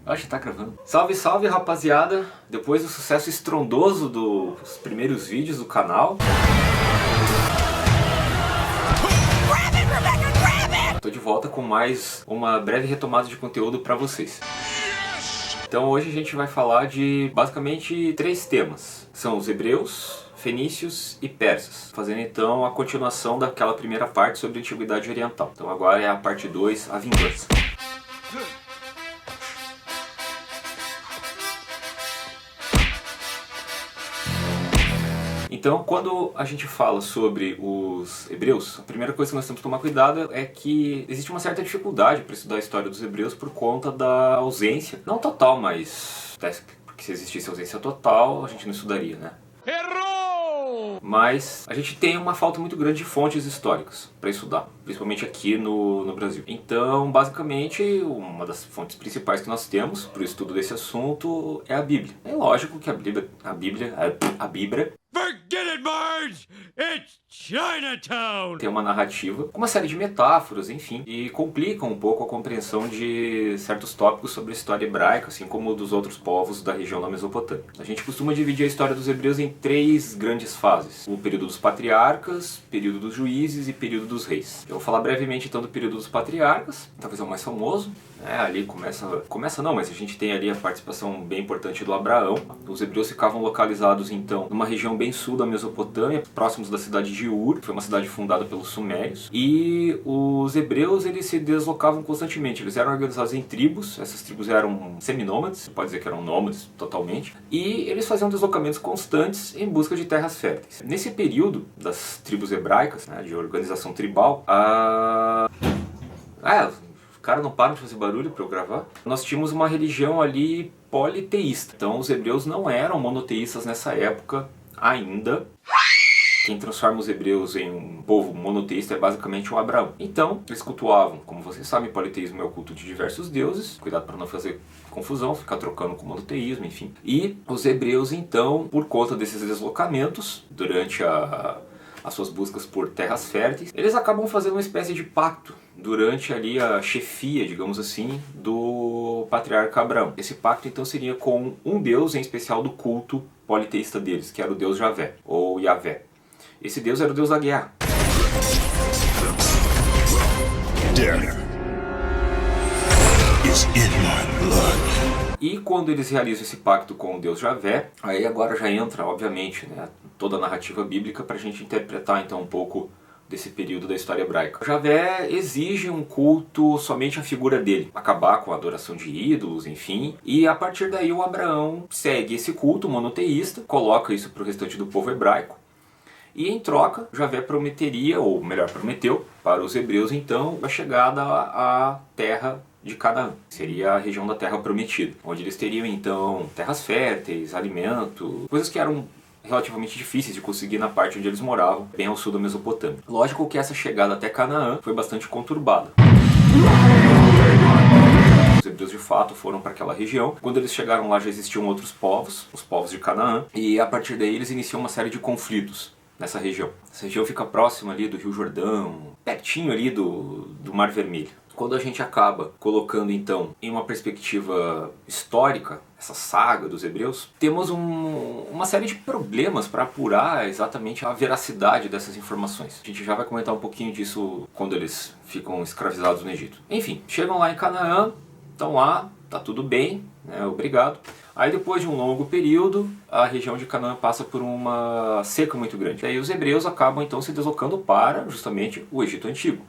Acho que tá gravando. Salve, salve, rapaziada! Depois do sucesso estrondoso dos primeiros vídeos do canal, tô de volta com mais uma breve retomada de conteúdo pra vocês. Então hoje a gente vai falar de basicamente 3 temas. São os hebreus, fenícios e persas, fazendo então a continuação daquela primeira parte sobre a Antiguidade Oriental. Então agora é a parte 2, a vingança. Então, quando a gente fala sobre os hebreus, a primeira coisa que nós temos que tomar cuidado é que existe uma certa dificuldade para estudar a história dos hebreus por conta da ausência, não total, mas porque se existisse ausência total, a gente não estudaria, né? Errou! Mas a gente tem uma falta muito grande de fontes históricas para estudar, principalmente aqui no Brasil. Então, basicamente, uma das fontes principais que nós temos para o estudo desse assunto é a Bíblia. É lógico que a Bíblia Forget it, Marge! It's Chinatown! Tem uma narrativa, com uma série de metáforas, enfim, e complicam um pouco a compreensão de certos tópicos sobre a história hebraica, assim como dos outros povos da região da Mesopotâmia. A gente costuma dividir a história dos hebreus em 3 grandes fases: o período dos patriarcas, período dos juízes e período dos reis. Eu vou falar brevemente então do período dos patriarcas, talvez é o mais famoso. Ali começa não, mas a gente tem ali a participação bem importante do Abraão. Os hebreus ficavam localizados então numa região bem sul da Mesopotâmia, próximos da cidade de Ur, que foi uma cidade fundada pelos sumérios. E os hebreus, eles se deslocavam constantemente, eles eram organizados em tribos, essas tribos eram seminômades, pode dizer que eram nômades totalmente, e eles faziam deslocamentos constantes em busca de terras férteis. Nesse período das tribos hebraicas, né, de organização tribal, cara, não param de fazer barulho para eu gravar. Nós tínhamos uma religião ali politeísta. Então os hebreus não eram monoteístas nessa época ainda. Quem transforma os hebreus em um povo monoteísta é basicamente o Abraão. Então, eles cultuavam, como vocês sabem, politeísmo é o culto de diversos deuses. Cuidado para não fazer confusão, ficar trocando com monoteísmo, enfim. E os hebreus, então, por conta desses deslocamentos, durante as suas buscas por terras férteis, eles acabam fazendo uma espécie de pacto durante ali a chefia, digamos assim, do patriarca Abraão. Esse pacto então seria com um deus em especial do culto politeísta deles, que era o deus Javé, ou Yavé. Esse deus era o deus da guerra. Death is in my blood. E quando eles realizam esse pacto com o deus Javé, aí agora já entra, obviamente, né, toda a narrativa bíblica para a gente interpretar então um pouco desse período da história hebraica. Javé exige um culto somente à figura dele, acabar com a adoração de ídolos, enfim, e a partir daí o Abraão segue esse culto monoteísta, coloca isso para o restante do povo hebraico, e em troca Javé prometeria, ou melhor, prometeu para os hebreus então a chegada à terra de Canaã. Seria a região da terra prometida, onde eles teriam então terras férteis, alimento, coisas que eram relativamente difíceis de conseguir na parte onde eles moravam, bem ao sul da Mesopotâmia. Lógico que essa chegada até Canaã foi bastante conturbada. Os hebreus de fato foram para aquela região. Quando eles chegaram lá já existiam outros povos, os povos de Canaã, e a partir daí eles iniciam uma série de conflitos nessa região. Essa região fica próxima ali do Rio Jordão, pertinho ali do Mar Vermelho. Quando a gente acaba colocando então em uma perspectiva histórica essa saga dos hebreus, temos uma série de problemas para apurar exatamente a veracidade dessas informações. A gente já vai comentar um pouquinho disso quando eles ficam escravizados no Egito. Enfim, chegam lá em Canaã, estão lá, tá tudo bem, né, obrigado. Aí depois de um longo período, a região de Canaã passa por uma seca muito grande. Aí os hebreus acabam então se deslocando para justamente o Egito Antigo.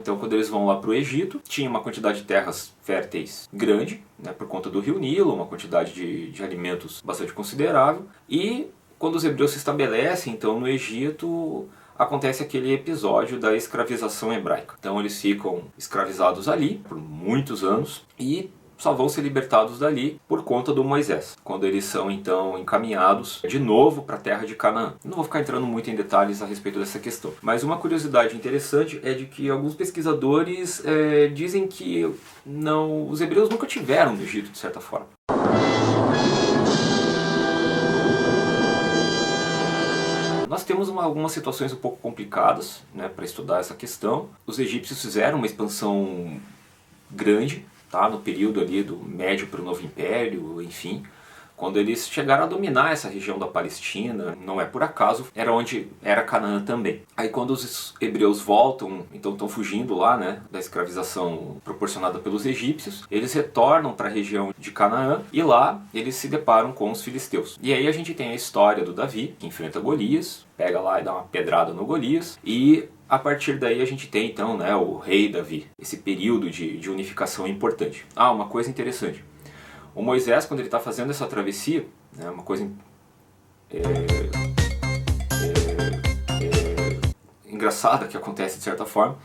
Então quando eles vão lá para o Egito, tinha uma quantidade de terras férteis grande, né, por conta do rio Nilo, uma quantidade de alimentos bastante considerável. E quando os hebreus se estabelecem então no Egito, acontece aquele episódio da escravização hebraica. Então eles ficam escravizados ali por muitos anos e só vão ser libertados dali por conta do Moisés, quando eles são então encaminhados de novo para a terra de Canaã. Não vou ficar entrando muito em detalhes a respeito dessa questão, mas uma curiosidade interessante é de que alguns pesquisadores dizem que os hebreus nunca tiveram no Egito, de certa forma. Nós temos algumas situações um pouco complicadas, né, para estudar essa questão. Os egípcios fizeram uma expansão grande, tá, no período ali do Médio para o Novo Império, enfim. Quando eles chegaram a dominar essa região da Palestina, não é por acaso, era onde era Canaã também. Aí quando os hebreus voltam, então estão fugindo lá, né, da escravização proporcionada pelos egípcios, eles retornam para a região de Canaã e lá eles se deparam com os filisteus. E aí a gente tem a história do Davi, que enfrenta Golias, pega lá e dá uma pedrada no Golias, e a partir daí a gente tem então, né, o rei Davi, esse período de unificação importante. Ah, uma coisa interessante. O Moisés, quando ele está fazendo essa travessia, né, uma coisa engraçada que acontece de certa forma,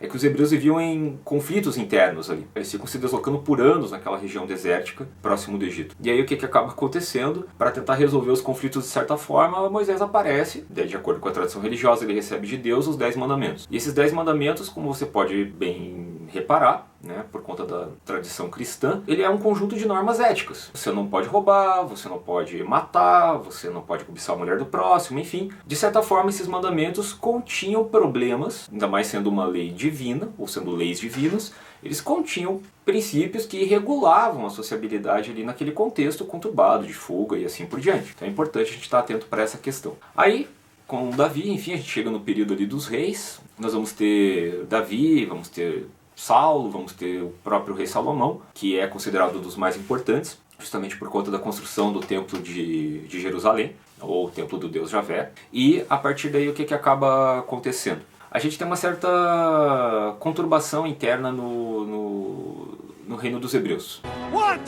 é que os hebreus viviam em conflitos internos ali. Eles ficam se deslocando por anos naquela região desértica, próximo do Egito. E aí o que acaba acontecendo? Para tentar resolver os conflitos de certa forma, Moisés aparece, de acordo com a tradição religiosa, ele recebe de Deus os 10 mandamentos. E esses 10 mandamentos, como você pode bem reparar, né, por conta da tradição cristã, ele é um conjunto de normas éticas. Você não pode roubar, você não pode matar, você não pode cobiçar a mulher do próximo, enfim. De certa forma, esses mandamentos continham problemas, ainda mais sendo uma lei divina, ou sendo leis divinas, eles continham princípios que regulavam a sociabilidade ali naquele contexto conturbado, de fuga e assim por diante. Então é importante a gente estar atento para essa questão. Aí, com Davi, enfim, a gente chega no período ali dos reis, nós vamos ter Davi, vamos ter Saulo, vamos ter o próprio rei Salomão, que é considerado um dos mais importantes, justamente por conta da construção do templo de Jerusalém, ou o templo do Deus Javé. E a partir daí o que acaba acontecendo? A gente tem uma certa conturbação interna no reino dos hebreus. What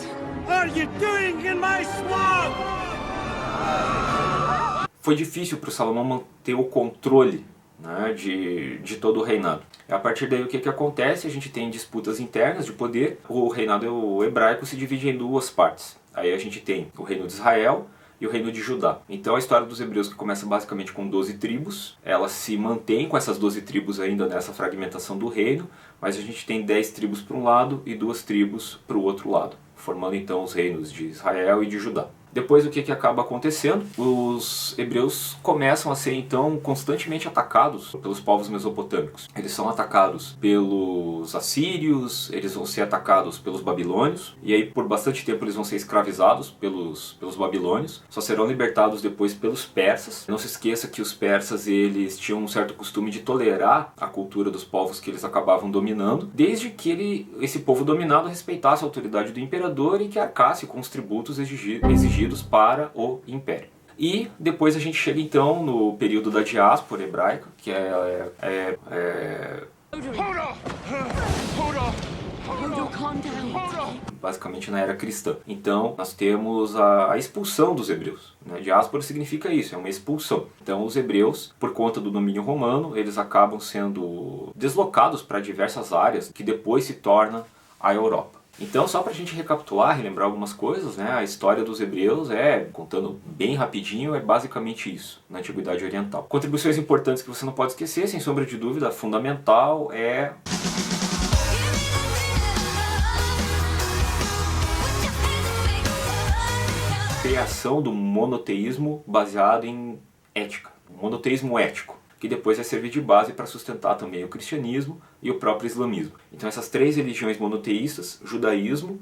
are you doing in my swamp? Foi difícil para o Salomão manter o controle, né, de todo o reinado. A partir daí o que acontece? A gente tem disputas internas de poder. O reinado hebraico se divide em duas partes. Aí a gente tem o reino de Israel e o reino de Judá. Então a história dos hebreus, que começa basicamente com 12 tribos, ela se mantém com essas 12 tribos ainda nessa fragmentação do reino, mas a gente tem 10 tribos para um lado e 2 tribos para o outro lado, formando então os reinos de Israel e de Judá. Depois o que acaba acontecendo? Os hebreus começam a ser então constantemente atacados pelos povos mesopotâmicos. Eles são atacados pelos assírios, eles vão ser atacados pelos babilônios, e aí por bastante tempo eles vão ser escravizados pelos babilônios, só serão libertados depois pelos persas. Não se esqueça que os persas eles tinham um certo costume de tolerar a cultura dos povos que eles acabavam dominando, desde que esse povo dominado respeitasse a autoridade do imperador e que arcasse com os tributos exigidos para o império. E depois a gente chega então no período da diáspora hebraica, que basicamente na era cristã. Então nós temos a expulsão dos hebreus, né? Diáspora significa isso, é uma expulsão. Então os hebreus, por conta do domínio romano, eles acabam sendo deslocados para diversas áreas que depois se torna a Europa. Então, só para a gente recapitular, relembrar algumas coisas, né? A história dos hebreus contando bem rapidinho, é basicamente isso, na Antiguidade Oriental. Contribuições importantes que você não pode esquecer, sem sombra de dúvida, fundamental é a criação do monoteísmo baseado em ética, o monoteísmo ético, que depois vai servir de base para sustentar também o cristianismo e o próprio islamismo. Então essas três religiões monoteístas, judaísmo,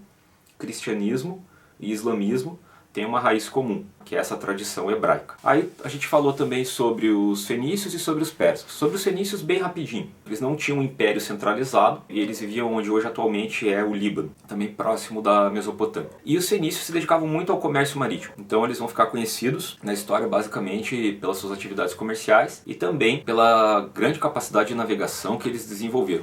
cristianismo e islamismo, têm uma raiz comum, que é essa tradição hebraica. Aí a gente falou também sobre os fenícios e sobre os persas. Sobre os fenícios, bem rapidinho. Eles não tinham um império centralizado e eles viviam onde hoje atualmente é o Líbano, também próximo da Mesopotâmia. E os fenícios se dedicavam muito ao comércio marítimo. Então eles vão ficar conhecidos na história basicamente pelas suas atividades comerciais e também pela grande capacidade de navegação que eles desenvolveram.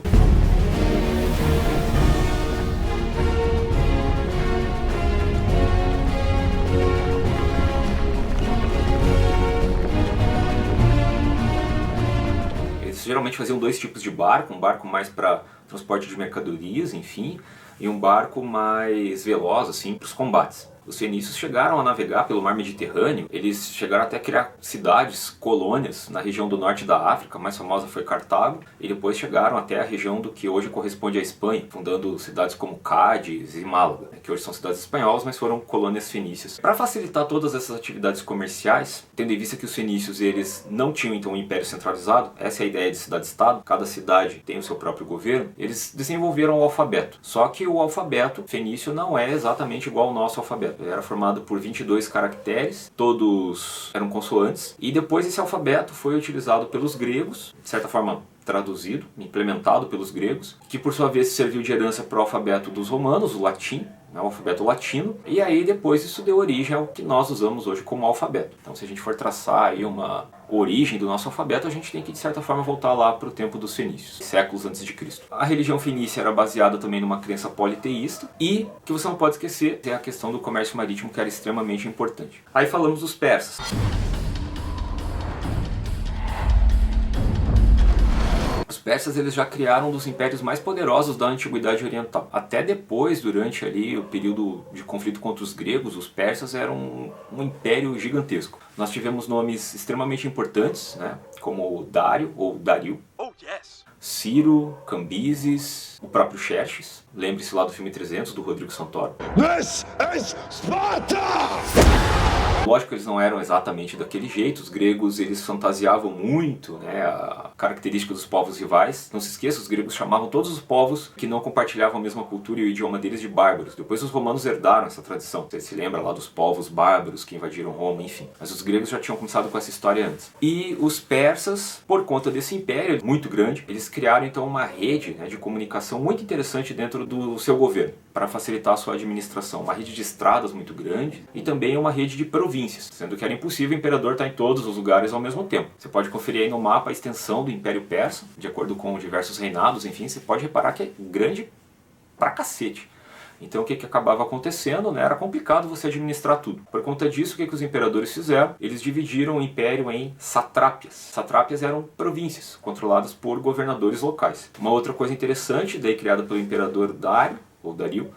Geralmente faziam dois tipos de barco, um barco mais para transporte de mercadorias, enfim, e um barco mais veloz, assim, para os combates. Os fenícios chegaram a navegar pelo mar Mediterrâneo, eles chegaram até a criar cidades, colônias na região do norte da África, a mais famosa foi Cartago, e depois chegaram até a região do que hoje corresponde à Espanha, fundando cidades como Cádiz e Málaga, que hoje são cidades espanholas, mas foram colônias fenícias. Para facilitar todas essas atividades comerciais, tendo em vista que os fenícios eles não tinham então um império centralizado, essa é a ideia de cidade-estado, cada cidade tem o seu próprio governo, eles desenvolveram o alfabeto. Só que o alfabeto fenício não é exatamente igual ao nosso alfabeto. Ele era formado por 22 caracteres, todos eram consoantes, e depois esse alfabeto foi utilizado pelos gregos, de certa forma traduzido, implementado pelos gregos, que por sua vez serviu de herança para o alfabeto dos romanos, o latim, o alfabeto latino, e aí depois isso deu origem ao que nós usamos hoje como alfabeto. Então se a gente for traçar aí uma origem do nosso alfabeto, a gente tem que de certa forma voltar lá para o tempo dos fenícios, séculos antes de Cristo. A religião fenícia era baseada também numa crença politeísta, e o que você não pode esquecer é a questão do comércio marítimo, que era extremamente importante. Aí falamos dos persas. Os persas eles já criaram um dos impérios mais poderosos da antiguidade oriental. Até depois, durante ali o período de conflito contra os gregos, os persas eram um império gigantesco. Nós tivemos nomes extremamente importantes, né, como Dário ou Dario, Ciro, Cambises, o próprio Xerxes. Lembre-se lá do filme 300, do Rodrigo Santoro. This is Sparta! Lógico que eles não eram exatamente daquele jeito, os gregos eles fantasiavam muito, né, a característica dos povos rivais. Não se esqueça, os gregos chamavam todos os povos que não compartilhavam a mesma cultura e o idioma deles de bárbaros. Depois os romanos herdaram essa tradição. Você se lembra lá dos povos bárbaros que invadiram Roma, enfim. Mas os gregos já tinham começado com essa história antes. E os persas, por conta desse império muito grande, eles criaram então uma rede, né, de comunicação muito interessante dentro do seu governo, para facilitar a sua administração. Uma rede de estradas muito grande e também uma rede de províncias, sendo que era impossível o imperador estar em todos os lugares ao mesmo tempo. Você pode conferir aí no mapa a extensão do Império Persa, de acordo com diversos reinados, enfim, você pode reparar que é grande pra cacete. Então o que acabava acontecendo, né, era complicado você administrar tudo. Por conta disso, o que os imperadores fizeram? Eles dividiram o império em satrápias. Satrápias eram províncias, controladas por governadores locais. Uma outra coisa interessante, daí criada pelo imperador Dário, ou Dario,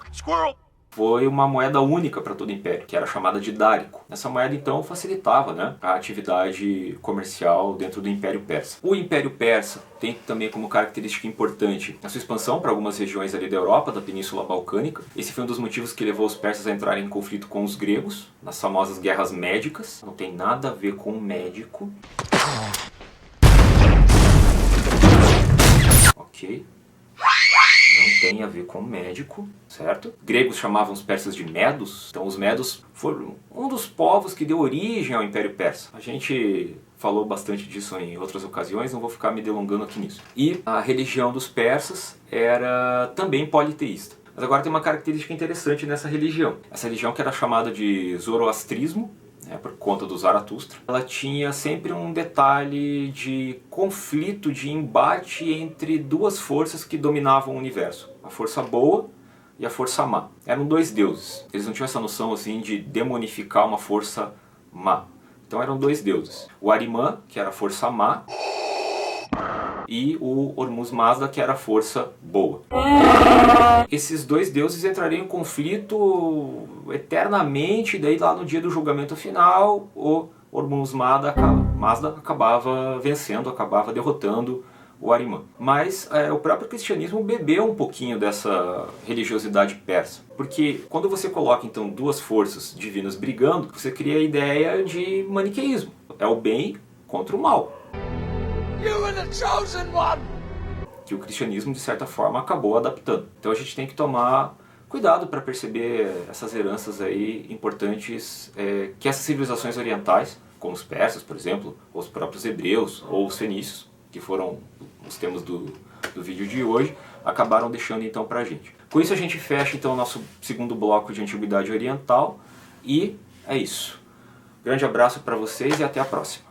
foi uma moeda única para todo o império, que era chamada de dárico. Essa moeda então facilitava, né, a atividade comercial dentro do Império Persa. O Império Persa tem também como característica importante a sua expansão para algumas regiões ali da Europa, da Península Balcânica. Esse foi um dos motivos que levou os persas a entrarem em conflito com os gregos, nas famosas guerras médicas. Não tem nada a ver com médico. Ok. Não tem a ver com médico, certo? Gregos chamavam os persas de medos, então os medos foram um dos povos que deu origem ao Império Persa. A gente falou bastante disso em outras ocasiões, não vou ficar me delongando aqui nisso. E a religião dos persas era também politeísta. Mas agora tem uma característica interessante nessa religião. Essa religião que era chamada de zoroastrismo, por conta do Zaratustra, ela tinha sempre um detalhe de conflito, de embate entre duas forças que dominavam o universo. A força boa e a força má. Eram dois deuses. Eles não tinham essa noção assim de demonificar uma força má. Então eram dois deuses. O Ahriman, que era a força má, e o Hormuz Mazda, que era a força boa. Esses dois deuses entrariam em conflito eternamente, daí lá no dia do julgamento final, o Hormuz Mazda acabava vencendo, acabava derrotando o Ahriman. Mas o próprio cristianismo bebeu um pouquinho dessa religiosidade persa. Porque quando você coloca então duas forças divinas brigando, você cria a ideia de maniqueísmo. É o bem contra o mal. You are the chosen one! Que o cristianismo, de certa forma, acabou adaptando. Então a gente tem que tomar cuidado para perceber essas heranças aí importantes que essas civilizações orientais, como os persas, por exemplo, ou os próprios hebreus, ou os fenícios, que foram os temas do vídeo de hoje, acabaram deixando então para a gente. Com isso a gente fecha então o nosso segundo bloco de Antiguidade Oriental, e é isso. Grande abraço para vocês e até a próxima.